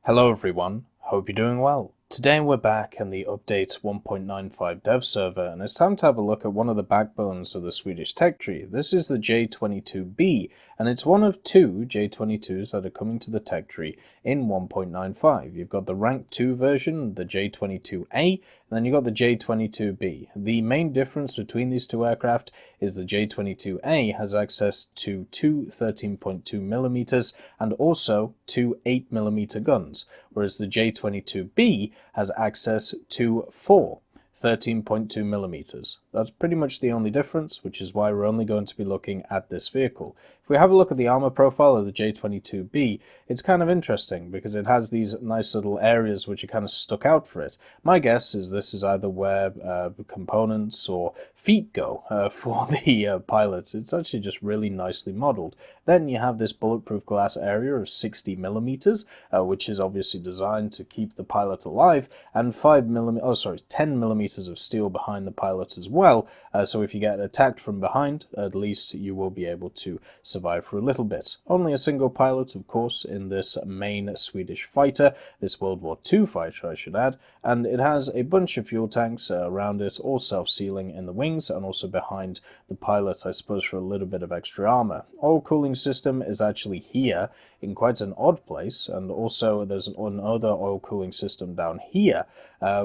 Hello everyone, hope you're doing well. Today we're back in the update 1.95 dev server, and it's time to have a look at one of the backbones of the Swedish tech tree. This is the J22-B, and it's one of two J22s that are coming to the tech tree in 1.95. You've got the Rank 2 version, the J22A, and then you've got the J22B. The main difference between these two aircraft is the J22A has access to two 13.2mm and also two 8mm guns, whereas the J22B has access to four 13.2mm. That's pretty much the only difference, which is why we're only going to be looking at this vehicle. If we have a look at the armor profile of the J22B, it's kind of interesting because it has these nice little areas which are kind of stuck out for it. My guess is this is either where components or feet go for the pilots. It's actually just really nicely modeled. Then you have this bulletproof glass area of 60mm, which is obviously designed to keep the pilot alive, and 10mm of steel behind the pilot as well. So if you get attacked from behind, at least you will be able to survive for a little bit. Only a single pilot, of course, in this main Swedish fighter, this World War II fighter, I should add, and it has a bunch of fuel tanks around it, all self-sealing in the wings and also behind the pilot, I suppose, for a little bit of extra armor. Oil cooling system is actually here in quite an odd place, and also there's another oil cooling system down here,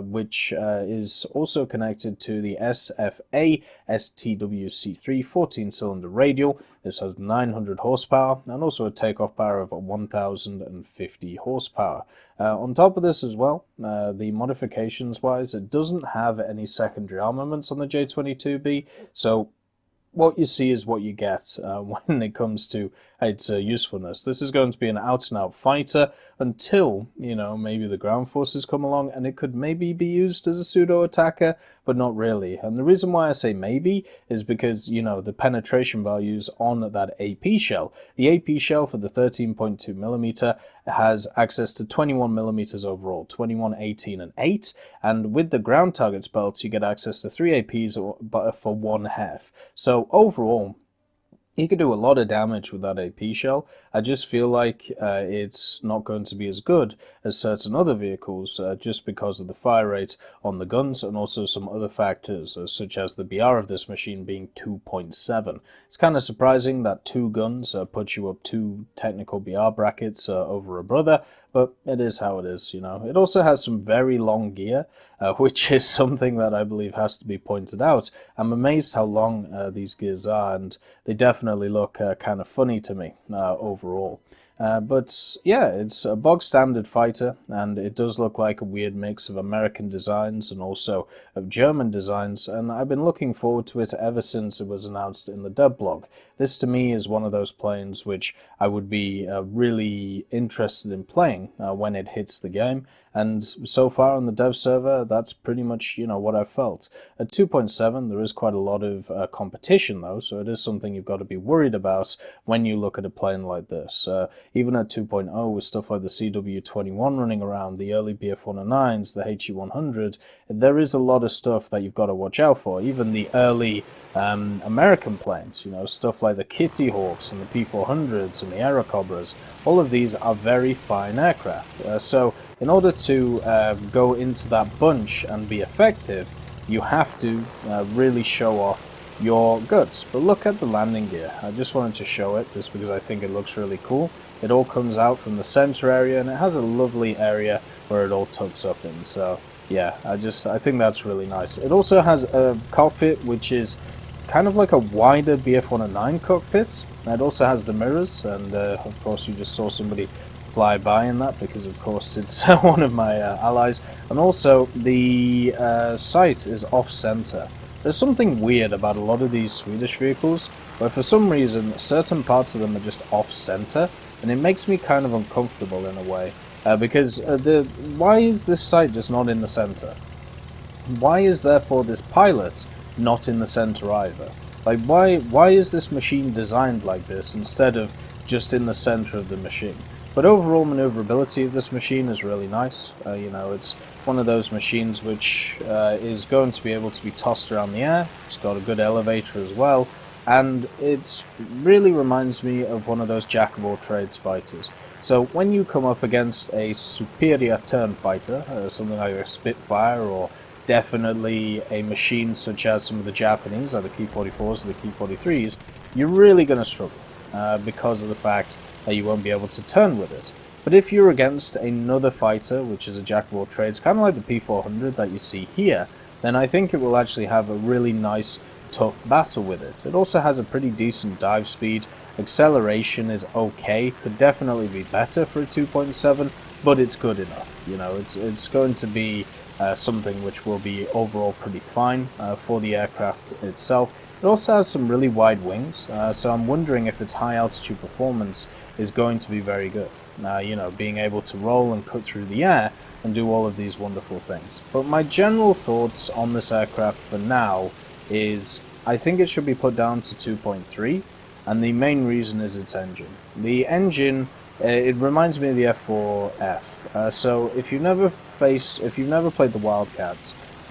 which is also connected to the SFA STWC3 14-cylinder radial. This has 900 horsepower and also a takeoff power of 1050 horsepower. On top of this as well, the modifications wise, it doesn't have any secondary armaments on the J22B, so what you see is what you get when it comes to its usefulness. This is going to be an out-and-out fighter until, you know, maybe the ground forces come along and it could maybe be used as a pseudo-attacker, but not really. And the reason why I say maybe is because, you know, the penetration values on that AP shell. The AP shell for the 13.2mm has access to 21mm overall, 21, 18, and 8. And with the ground targets belts, you get access to 3 APs for 1 half. So overall, you could do a lot of damage with that AP shell. I just feel like it's not going to be as good as certain other vehicles just because of the fire rates on the guns and also some other factors, such as the BR of this machine being 2.7. It's kind of surprising that 2 guns put you up 2 technical BR brackets over a brother, but it is how it is, you know. It also has some very long gear, which is something that I believe has to be pointed out. I'm amazed how long these gears are, and they definitely look kind of funny to me overall. But yeah, it's a bog standard fighter, and it does look like a weird mix of American designs and also of German designs, and I've been looking forward to it ever since it was announced in the dev blog. This to me is one of those planes which I would be really interested in playing when it hits the game, and so far on the dev server, that's pretty much, you know, what I've felt. At 2.7, there is quite a lot of competition though, so it is something you've got to be worried about when you look at a plane like this. Even at 2.0, with stuff like the CW21 running around, the early BF-109s, the HE-100, there is a lot of stuff that you've got to watch out for. Even the early American planes, you know, stuff like the Kitty Hawks and the P-400s and the Aerocobras, all of these are very fine aircraft. So in order to go into that bunch and be effective, you have to really show off your guts. But look at the landing gear. I just wanted to show it just because I think it looks really cool. It all comes out from the center area, and it has a lovely area where it all tucks up in. So yeah, I think that's really nice. It also has a cockpit which is kind of like a wider BF-109 cockpit. And it also has the mirrors, and of course you just saw somebody fly by in that because of course it's one of my allies. And also the sight is off-center. There's something weird about a lot of these Swedish vehicles where for some reason certain parts of them are just off-center, and it makes me kind of uncomfortable in a way because why is this sight just not in the center? Why is therefore this pilot not in the center either? Like why is this machine designed like this instead of just in the center of the machine? But overall maneuverability of this machine is really nice. You know, it's one of those machines which is going to be able to be tossed around the air. It's got a good elevator as well, and it really reminds me of one of those jack-of-all-trades fighters. So when you come up against a superior turn fighter, something like a Spitfire, or definitely a machine such as some of the Japanese, like the Ki-44s or the Ki-43s, you're really going to struggle because of the fact that you won't be able to turn with it. But if you're against another fighter, which is a jack of all trades, kind of like the P-400 that you see here, then I think it will actually have a really nice, tough battle with it. It also has a pretty decent dive speed. Acceleration is okay, could definitely be better for a 2.7, but it's good enough. You know, it's going to be something which will be overall pretty fine for the aircraft itself. It also has some really wide wings, so I'm wondering if its high altitude performance is going to be very good. You know, being able to roll and cut through the air and do all of these wonderful things. But my general thoughts on this aircraft for now is I think it should be put down to 2.3, and the main reason is its engine. The engine, it reminds me of the F4F. So if you've never played the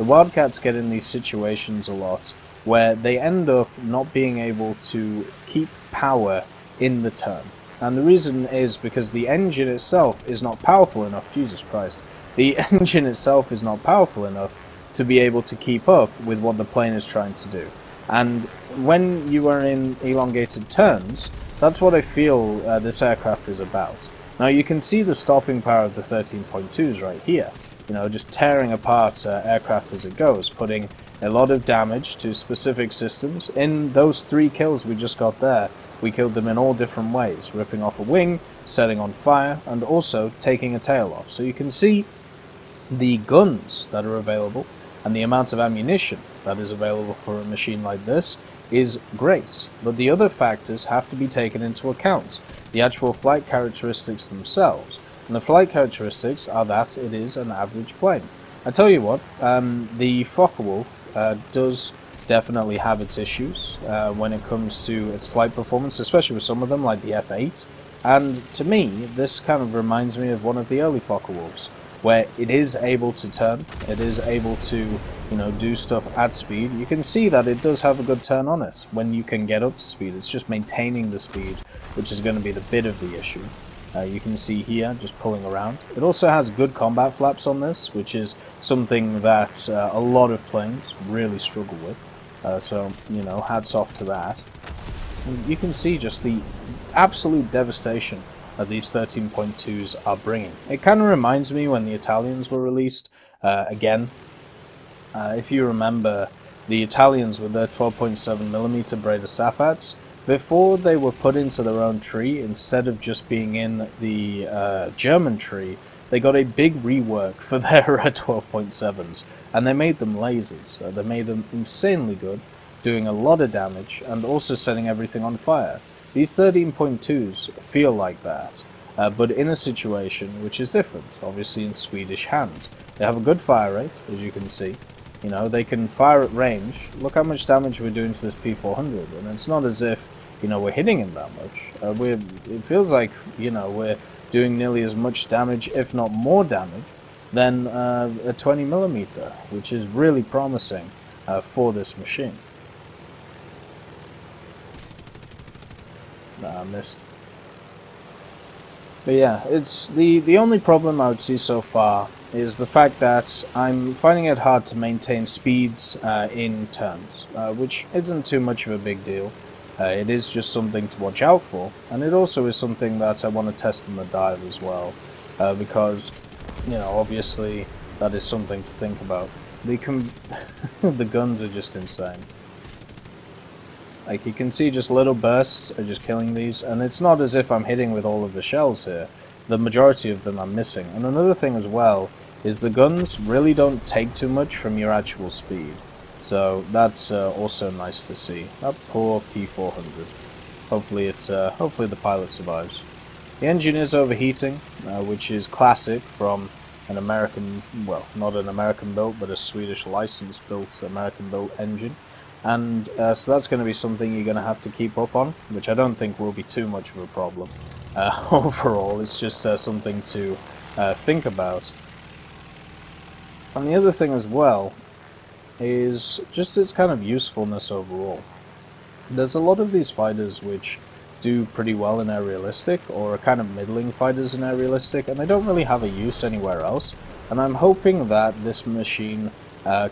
Wildcats get in these situations a lot where they end up not being able to keep power in the turn. And the reason is because the engine itself is not powerful enough, Jesus Christ, the engine itself is not powerful enough to be able to keep up with what the plane is trying to do. And when you are in elongated turns, that's what I feel this aircraft is about. Now you can see the stopping power of the 13.2s right here, you know, just tearing apart aircraft as it goes, putting a lot of damage to specific systems. In those 3 kills we just got there, we killed them in all different ways, ripping off a wing, setting on fire, and also taking a tail off. So you can see the guns that are available and the amount of ammunition that is available for a machine like this is great. But the other factors have to be taken into account, the actual flight characteristics themselves. And the flight characteristics are that it is an average plane. I tell you what, the Focke-Wulf does definitely have its issues when it comes to its flight performance, especially with some of them like the F8. And to me, this kind of reminds me of one of the early Focke-Wulfs, where it is able to turn, it is able to, you know, do stuff at speed. You can see that it does have a good turn on it when you can get up to speed. It's just maintaining the speed, which is going to be the bit of the issue. You can see here, just pulling around. It also has good combat flaps on this, which is something that a lot of planes really struggle with. So, you know, hats off to that. And you can see just the absolute devastation that these 13.2s are bringing. It kind of reminds me when the Italians were released. Again, if you remember, the Italians with their 12.7mm Breda Safats, before they were put into their own tree, instead of just being in the German tree, they got a big rework for their 12.7s, and they made them lasers. They made them insanely good, doing a lot of damage, and also setting everything on fire. These 13.2s feel like that, but in a situation which is different, obviously in Swedish hands. They have a good fire rate, as you can see. You know, they can fire at range. Look how much damage we're doing to this P400, and it's not as if, you know, we're hitting him that much. It feels like, you know, we're doing nearly as much damage, if not more damage, than a 20mm, which is really promising for this machine. I missed. But yeah, it's the only problem I would see so far is the fact that I'm finding it hard to maintain speeds in turns, which isn't too much of a big deal. It is just something to watch out for, and it also is something that I want to test in the dive as well, because, you know, obviously that is something to think about. The guns are just insane. Like, you can see just little bursts are just killing these, and it's not as if I'm hitting with all of the shells here. The majority of them I'm missing. And another thing as well is the guns really don't take too much from your actual speed. So that's also nice to see. That poor P400. Hopefully hopefully the pilot survives. The engine is overheating, which is classic from an American, well, not an American built, but a Swedish license built American built engine. And so that's going to be something you're going to have to keep up on, which I don't think will be too much of a problem. Overall, it's just something to think about. And the other thing as well is just its kind of usefulness overall. There's a lot of these fighters which do pretty well in aerialistic, or are kind of middling fighters in aerialistic, and they don't really have a use anywhere else. And I'm hoping that this machine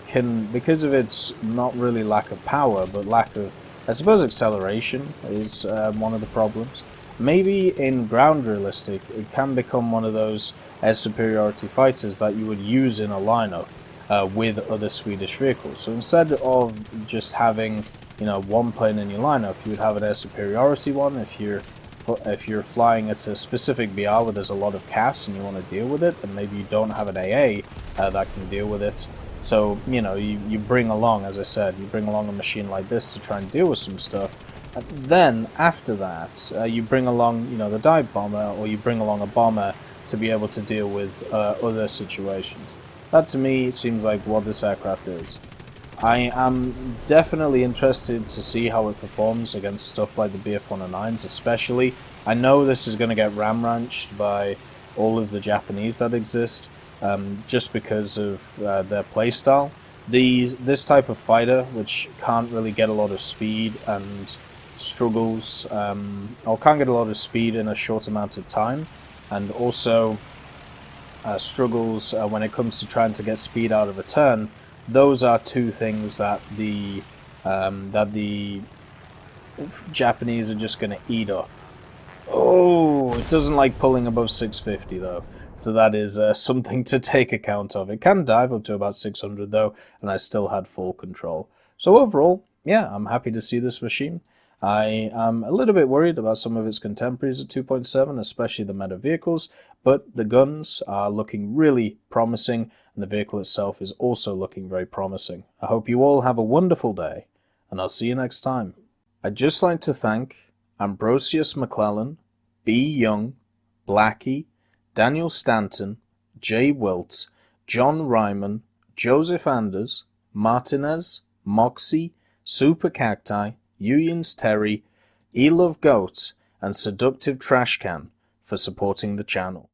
can, because of its not really lack of power, but lack of, I suppose, acceleration is one of the problems. Maybe in ground realistic, it can become one of those air superiority fighters that you would use in a lineup with other Swedish vehicles. So instead of just having, you know, one plane in your lineup, you would have an air superiority one if you're flying at a specific BR where there's a lot of CAS and you want to deal with it, and maybe you don't have an AA that can deal with it. So, you know, you bring along, as I said, you bring along a machine like this to try and deal with some stuff. And then, after that, you bring along, you know, the dive bomber, or you bring along a bomber to be able to deal with other situations. That, to me, seems like what this aircraft is. I am definitely interested to see how it performs against stuff like the BF-109s, especially. I know this is going to get ram-ranched by all of the Japanese that exist, just because of their playstyle. This type of fighter, which can't really get a lot of speed and struggles, or can't get a lot of speed in a short amount of time, and also struggles when it comes to trying to get speed out of a turn. Those are two things that the Japanese are just going to eat up. Oh, it doesn't like pulling above 650 though, so that is something to take account of. It can dive up to about 600 though, and I still had full control. So overall, yeah, I'm happy to see this machine. I am a little bit worried about some of its contemporaries at 2.7, especially the meta vehicles, but the guns are looking really promising, and the vehicle itself is also looking very promising. I hope you all have a wonderful day, and I'll see you next time. I'd just like to thank Ambrosius McClellan, B. Young, Blackie, Daniel Stanton, Jay Wilt, John Ryman, Joseph Anders, Martinez, Moxie, Super Cacti, Uyins Terry, Elove Goat, and Seductive Trashcan for supporting the channel.